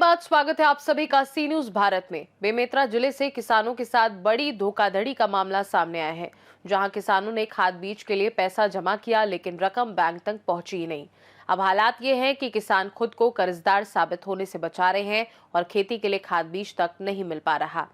नमस्कार, स्वागत है आप सभी का सी न्यूज भारत में। बेमेतरा जिले से किसानों के साथ बड़ी धोखाधड़ी का मामला सामने आया है, जहां किसानों ने खाद बीज के लिए पैसा जमा किया, लेकिन रकम बैंक तक पहुंची ही नहीं। अब हालात ये हैं कि किसान खुद को कर्जदार साबित होने से बचा रहे हैं और खेती के लिए खाद बीज तक नहीं मिल पा रहा।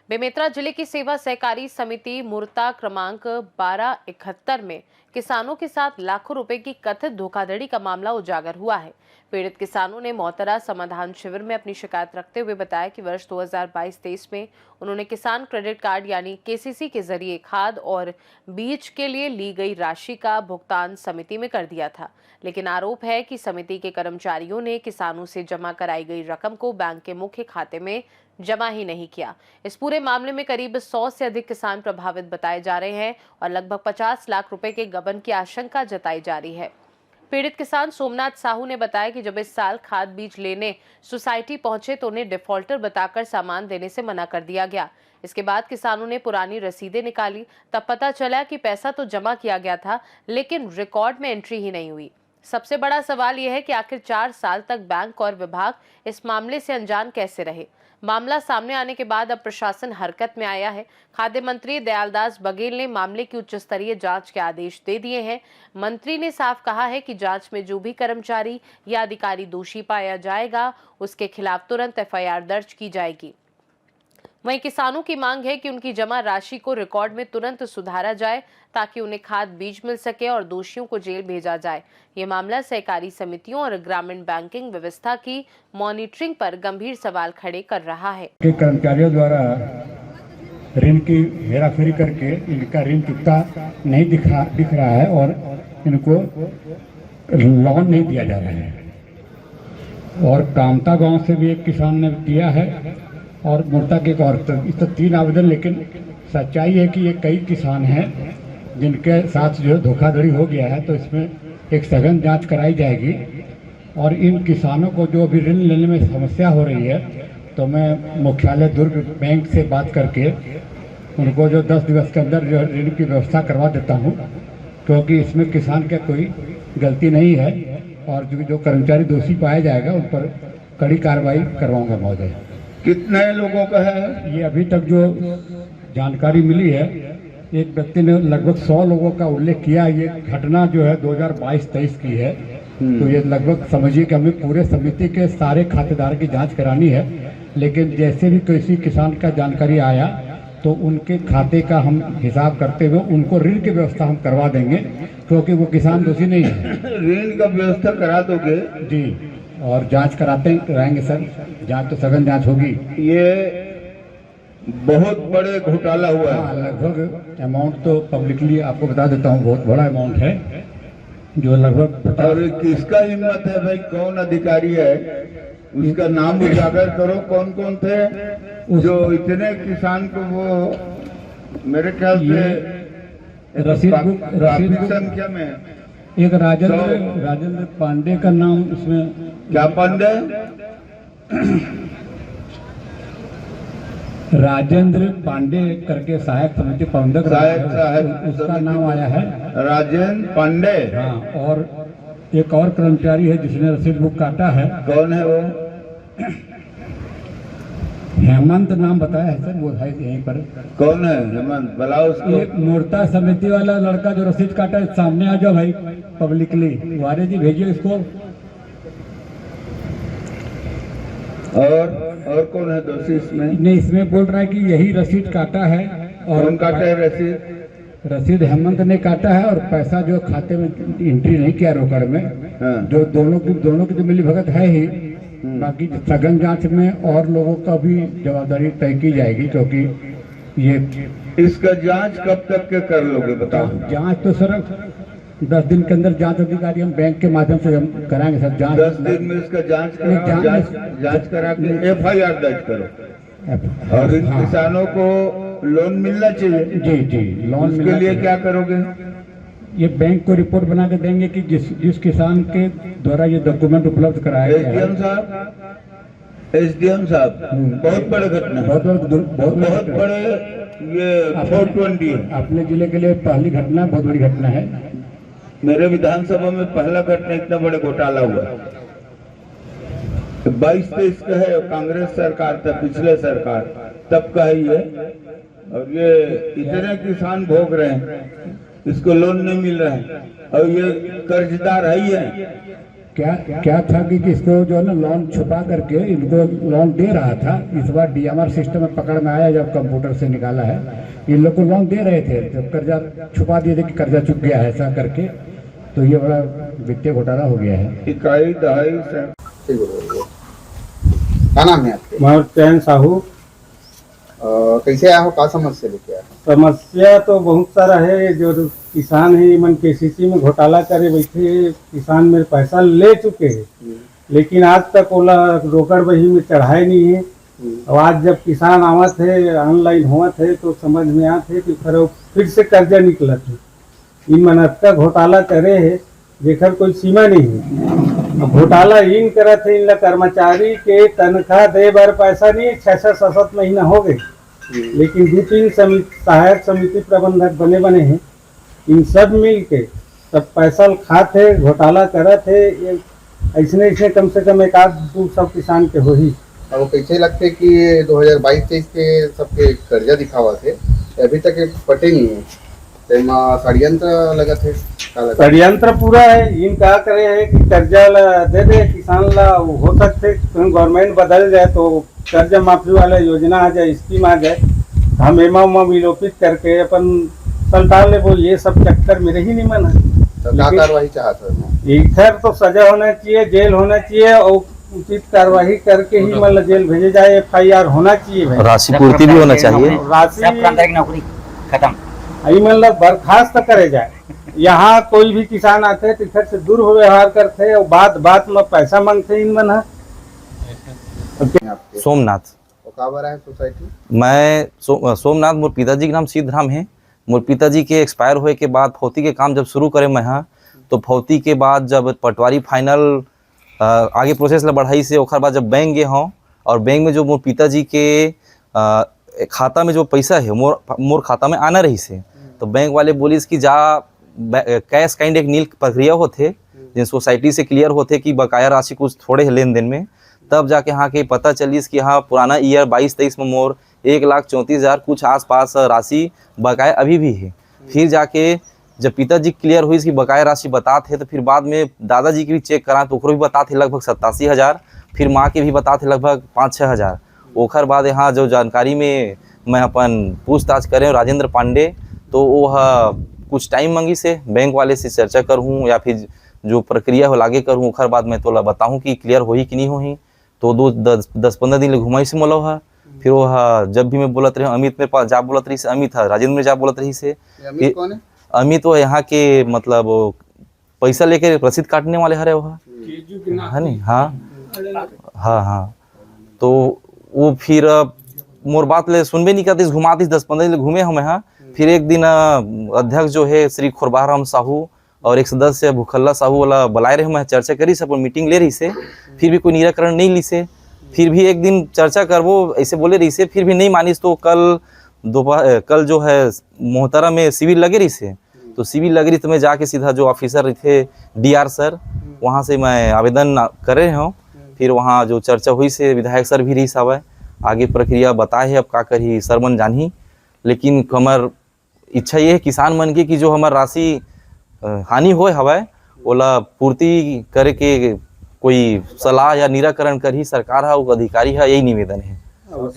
बेमेतरा जिले की सेवा सहकारी समिति मुर्ता क्रमांक 1271 में किसानों के साथ लाखों रुपए की कथित धोखाधड़ी का मामला उजागर हुआ है। पीड़ित किसानों ने मोहतरा समाधान शिविर में अपनी शिकायत रखते हुए बताया कि वर्ष 2022-23 में उन्होंने किसान क्रेडिट कार्ड यानी केसीसी के जरिए खाद और बीज के लिए ली गई राशि का भुगतान समिति में कर दिया था, लेकिन आरोप है कि समिति के कर्मचारियों ने किसानों से जमा कराई गई रकम को बैंक के मुख्य खाते में जमा ही नहीं किया। इस पूरे मामले में करीब 100 से अधिक किसान प्रभावित बताए जा रहे हैं और लगभग 50 लाख रुपए के गबन की आशंका जताई जा रही है। पीड़ित किसान सोमनाथ साहू ने बताया कि जब इस साल खाद बीज लेने सोसाइटी पहुंचे तो उन्हें डिफॉल्टर बताकर सामान देने से मना कर दिया गया। इसके बाद किसानों ने पुरानी रसीदें निकाली, तब पता चला कि पैसा तो जमा किया गया था, लेकिन रिकॉर्ड में एंट्री ही नहीं हुई। सबसे बड़ा सवाल यह है कि आखिर 4 साल तक बैंक और विभाग इस मामले से अनजान कैसे रहे। मामला सामने आने के बाद अब प्रशासन हरकत में आया है। खाद्य मंत्री दयालदास बघेल ने मामले की उच्च स्तरीय जांच के आदेश दे दिए हैं। मंत्री ने साफ कहा है कि जांच में जो भी कर्मचारी या अधिकारी दोषी पाया जाएगा, उसके खिलाफ तुरंत एफआईआर दर्ज की जाएगी। वहीं किसानों की मांग है कि उनकी जमा राशि को रिकॉर्ड में तुरंत सुधारा जाए, ताकि उन्हें खाद बीज मिल सके और दोषियों को जेल भेजा जाए। ये मामला सहकारी समितियों और ग्रामीण बैंकिंग व्यवस्था की मॉनिटरिंग पर गंभीर सवाल खड़े कर रहा है। कर्मचारियों द्वारा ऋण की हेराफेरी करके इनका ऋण चुकता नहीं दिख रहा है और इनको लोन नहीं दिया जा रहा है। और कामता गांव से भी एक किसान ने दिया है और मुर्ता के एक और, इस तो 3 आवेदन। लेकिन सच्चाई है कि ये कई किसान हैं जिनके साथ जो धोखाधड़ी हो गया है, तो इसमें एक सघन जांच कराई जाएगी। और इन किसानों को जो अभी ऋण लेने में समस्या हो रही है, तो मैं मुख्यालय दुर्ग बैंक से बात करके उनको जो 10 दिवस के अंदर जो ऋण की व्यवस्था करवा देता हूँ, क्योंकि इसमें किसान का कोई गलती नहीं है। और जो कर्मचारी दोषी पाया जाएगा उन पर कड़ी कार्रवाई करवाऊंगा महोदय। कितने लोगों का है ये? अभी तक जो जानकारी मिली है, एक व्यक्ति ने लगभग 100 लोगों का उल्लेख किया। ये घटना जो है 2022-23 की है, तो ये लगभग समझिए कि हमें पूरे समिति के सारे खातेदार की जांच करानी है। लेकिन जैसे भी किसी किसान का जानकारी आया तो उनके खाते का हम हिसाब करते हुए उनको ऋण की व्यवस्था हम करवा देंगे, क्योंकि वो किसान दोषी नहीं है। ऋण का व्यवस्था करा दोगे? जी, और जांच कराएंगे सर। जांच तो सघन जांच होगी। ये बहुत बड़े घोटाला हुआ है। हाँ, लगभग अमाउंट तो पब्लिकली आपको बता देता हूँ, बहुत बड़ा अमाउंट है जो लगभग। और किसका हिम्मत है भाई? कौन अधिकारी है उसका नाम उजागर करो। कौन कौन थे जो इतने किसान को वो मेरे ख्याल से रसीद संख्या में एक राजेंद्र पांडे का नाम इसमें। क्या पांडे? राजेंद्र पांडे करके सहायक समिति प्रबंधक उसका नाम आया है, राजेंद्र पांडे। हाँ, और एक और कर्मचारी है जिसने रसीद बुक काटा है। कौन है वो? हेमंत नाम बताया है सर, वो है यहीं पर। कौन है हेमंत? बुलाओ उसको। एक मूर्ता समिति वाला लड़का जो रसीद काटा है, सामने आ जाओ भाई पब्लिकली। वारे जी भेजिए इसको। और कौन है दोषी इसमें? नहीं, इसमें बोल रहा है कि यही रसीद काटा है। और कौन काटा है रसीद? रसीद हेमंत ने काटा है और पैसा जो खाते में एंट्री नहीं किया रोकड़ में। हाँ। जो दोनों की तो मिली भगत है ही। बाकी सघन जांच में और लोगों का भी जवाबदारी तय की जाएगी, क्योंकि ये इसका जांच कब तक के कर लोगे बताओ? जांच तो सर 10 दिन के अंदर जांच अधिकारी हम बैंक के माध्यम से हम कराएंगे सर। जांच 10 दिन में इसका जांच करा के एफआईआर दर्ज करो। और इन किसानों को लोन मिलना चाहिए। जी जी, लोन उसके लिए क्या करोगे? ये बैंक को रिपोर्ट बना के देंगे कि जिस किसान के द्वारा ये डॉक्यूमेंट उपलब्ध कराया गया है। एसडीएम साहब बहुत बड़े घटना, बहुत बड़े ये 420 अपने जिले के लिए पहली घटना, बहुत बड़ी घटना है। मेरे विधानसभा में पहला घटना इतना बड़ा घोटाला हुआ। 22-23 का है, कांग्रेस सरकार था, पिछले सरकार तब का है ये। और ये इतने किसान भोग रहे हैं, इसको लोन नहीं मिल रहा है और ये कर्जदार है ही है। क्या क्या था कि इसको जो है ना लोन छुपा करके इनको लोन दे रहा था। इस बार डीएमआर सिस्टम में पकड़ में आया, जब कंप्यूटर से निकाला है, इन लोग को लोन दे रहे थे, जब कर्जा छुपा दिए थे कि कर्जा चुक गया है ऐसा करके, तो ये बड़ा वित्तीय घोटाला हो गया है। इकाई दहाई से क्या नाम है आपके? मैं चैन साहू। कैसे आया हो, का समस्या लेके आया? समस्या तो बहुत सारा है। जो किसान है मन केसीसी में घोटाला करे बैठे, किसान मेरे पैसा ले चुके हैं, लेकिन आज तक ओला रोकड़ बही में चढ़ाए नहीं है। और आज जब किसान आवत है, ऑनलाइन होवत है, तो समझ में आते है कि फिर से कर्जा निकलत है। इन मन अतका घोटाला करे है जेकर कोई सीमा नहीं है। घोटाला इन करत है, इन कर्मचारी के तनख्वाह दे बर पैसा नहीं, 6-7 महीना हो गए, लेकिन 2-3 सहायक समिति प्रबंधक बने हैं, इन सब मिल के सब पैसा खाते घोटाला करत है। ऐसे कम से कम 1-2 किसान के हो ही। और वो कैसे लगते कि 2022-23 के सबके कर्जा दिखावा थे, अभी तक पटे नहीं है, षड्यंत्र लगत है। षड्यंत्र पूरा है। इन क्या करे है कि कर्जा दे दे किसान ला, हो सकते गवर्नमेंट बदल जाए तो कर्जा माफी वाला योजना आ जाए, स्कीम आ जाए, हम एमा विलोपित करके अपन सल्टा ले। वो ये सब चक्कर मेरे ही नहीं मना। तो क्या कार्रवाई चाहते हैं? इधर तो सजा होना चाहिए, जेल होना चाहिए, और उचित कार्रवाई करके ही मतलब जेल भेजे जाए, FIR होना चाहिए भाई। राशि पूर्ति भी होना चाहिए। राशि नौकरी खत्म, मतलब बर्खास्त करे जाए। यहाँ कोई भी किसान आते हैं तिखर से दूर व्यवहार करते और बात में पैसा मांगते इन मन। आपके सोमनाथ। तो कहाँ बना है सोसाइटी? मैं सोमनाथ, मोर पिताजी के नाम सिद्धराम है। मोर पिताजी के एक्सपायर होए के बाद फौती के काम जब शुरू करे मैं हाँ, तो फौती के बाद जब पटवारी फाइनल आगे प्रोसेस ला बढ़ाई से, ओखर बाद जब बैंक गए हों, और बैंक में जो मोर पिताजी के खाता में जो पैसा है मोर खाता में आना रही से, तो बैंक वाले बोलिस कि जा कैश काइंड एक नील प्रक्रिया होते जिन सोसाइटी से क्लियर होते कि बकाया राशि कुछ थोड़े लेन देन में, तब जाके यहाँ के पता चलिस कि हाँ पुराना ईयर 22-23 में मोर 1,34,000 कुछ आसपास राशि बकाया अभी भी है। फिर जाके जब पिताजी क्लियर हुई कि बकाया राशि बताते तो फिर बाद में दादाजी की भी चेक करा तो भी बताते लगभग 87,000, फिर माँ के भी बताते लगभग 5-6 हज़ार। ओखर बाद यहाँ जो जानकारी में मैं अपन पूछताछ करें राजेंद्र पांडे, तो वो कुछ टाइम मंगी से बैंक वाले से चर्चा करूँ या फिर जो प्रक्रिया हो लागे करूँ, ओखर बाद मैं तोला बताऊँ कि क्लियर हो ही कि नहीं हो ही। तो 10-15 दिन ले घुमाई से मोला हा। फिर वो जब भी मैं बोलत रही अमित में जा बोलत रही से, अमित है राजेंद्र में जा बोलत रही से। अमित कौन है? अमित वो यहाँ के मतलब पैसा लेके रसीद काटने वाले हरे वो है नहीं। हाँ। तो वो फिर मोर बात ले सुनबे नहीं करती, घुमाती 10-15 दिन घूमे हम यहाँ। फिर एक दिन अध्यक्ष जो है श्री खुरबाराम साहू और एक सदस्य भूखल्ला साहू वाला बुलाए रहे, मैं चर्चा करी सब मीटिंग ले रही से, फिर भी कोई निराकरण नहीं ली से। फिर भी एक दिन चर्चा कर वो ऐसे बोले रही से, फिर भी नहीं मानिस। तो कल जो है मोहतरा में सिविल लगे रही से, तो सिविल लग रही तो मैं जाके सीधा जो ऑफिसर थे DR सर, वहाँ से मैं आवेदन कर रहे हूँ। फिर वहाँ जो चर्चा हुई से विधायक सर भी रही सावे, आगे प्रक्रिया बताए है अब का करी सर मन जानी। लेकिन हमार इच्छा ये है किसान मन की कि जो हमार राशि हानि होए हवाए ओला पूर्ति करे के कोई सलाह या निराकरण कर ही सरकार है वो अधिकारी है, यही निवेदन है।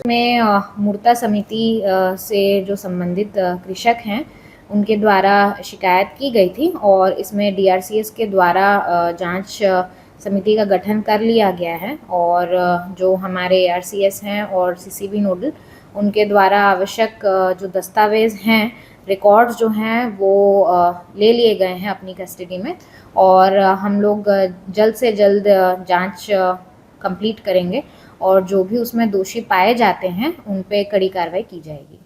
में मूर्ता समिति से जो संबंधित कृषक हैं उनके द्वारा शिकायत की गई थी और इसमें DRCS के द्वारा जांच समिति का गठन कर लिया गया है और जो हमारे RCS हैं और CCB नोडल उनके द्वारा आवश्यक जो दस्तावेज़ हैं, रिकॉर्ड्स जो हैं वो ले लिए गए हैं अपनी कस्टडी में और हम लोग जल्द से जल्द जांच कंप्लीट करेंगे और जो भी उसमें दोषी पाए जाते हैं उन पे कड़ी कार्रवाई की जाएगी।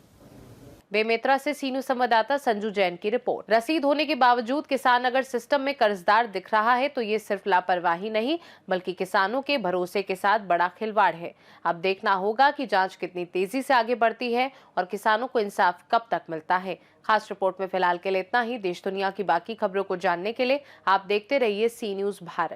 बेमेतरा से सीनू संवाददाता संजू जैन की रिपोर्ट। रसीद होने के बावजूद किसान अगर सिस्टम में कर्जदार दिख रहा है तो ये सिर्फ लापरवाही नहीं बल्कि किसानों के भरोसे के साथ बड़ा खिलवाड़ है। अब देखना होगा कि जांच कितनी तेजी से आगे बढ़ती है और किसानों को इंसाफ कब तक मिलता है। खास रिपोर्ट में फिलहाल के लिए इतना ही। देश दुनिया की बाकी खबरों को जानने के लिए आप देखते रहिए सी न्यूज़ भारत।